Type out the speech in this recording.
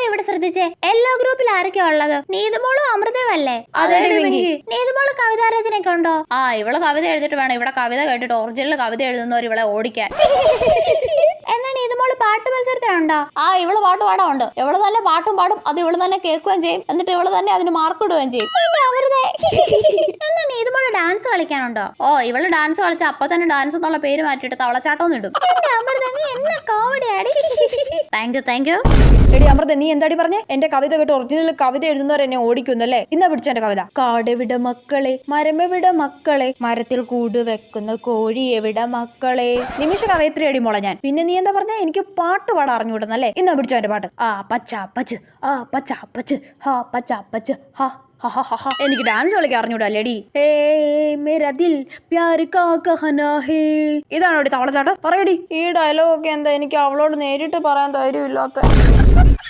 ഇവിടെ ശ്രദ്ധിച്ചേ, എല്ലാ ഗ്രൂപ്പിൽ ആരൊക്കെയാ ഉള്ളത്? നീതുമോളും അമൃതയും അല്ലേ? നീതുമോള് കവിതാരചനയൊക്കെ ഉണ്ടോ? ഇവള് കവിത എഴുതിട്ട് വേണം ഇവിടെ കവിത കേട്ടിട്ട് ഒറിജിനൽ കവിത എഴുതുന്നവർ ഇവളെ ഓടിക്കാൻ. എന്നാ നീതുമോള് പാട്ട് മത്സരത്തിനുണ്ടോ? ഇവള് പാട്ട് പാടാറുണ്ട്. ഇവള് തന്നെ പാട്ടും പാടും, അത് ഇവള് തന്നെ കേൾക്കുകയും ചെയ്യും, എന്നിട്ട് ഇവള് തന്നെ അതിന് മാർക്ക് ഇടുകയും ചെയ്യും. എന്നാ നീതുമോള് ഡാൻസ് കളിക്കാനുണ്ടോ? ഇവള് ഡാൻസ് കളിച്ച അപ്പൊ തന്നെ ഡാൻസ് എന്നുള്ള പേര് മാറ്റിയിട്ട് തവളച്ചാട്ടം ഇടും. Thank you. എടി അമൃത, നീ എന്താടി പറഞ്ഞേ? എന്റെ കവിത കേട്ട് ഒറിജിനൽ കവിത എഴുതുന്നവർ എന്നെ ഓടിക്കുന്നല്ലേ? ഇന്നാ പിടിച്ച എന്റെ കവിത. കാടെവിട മക്കളെ, മരമെവിട മക്കളെ, മരത്തിൽ കൂട് വെക്കുന്ന കോഴി എവിട മക്കളെ. നിമിഷ കവയത്രിയടി മോളെ ഞാൻ. പിന്നെ നീ എന്താ പറഞ്ഞ? എനിക്ക് പാട്ട് പാടാൻ അറിഞ്ഞുവിടുന്നല്ലേ? ഇന്നാ പിടിച്ച എന്റെ പാട്ട്. പച്ച എനിക്ക് ഡാൻസ് കളിക്കാൻ അറിഞ്ഞൂടല്ലേടി. ഇതാണോ തവളച്ചാട്ടം? പറയടി. ഈ ഡയലോഗ് ഒക്കെ എന്താ എനിക്ക് അവളോട് നേരിട്ട് പറയാൻ ധൈര്യമില്ലാത്ത.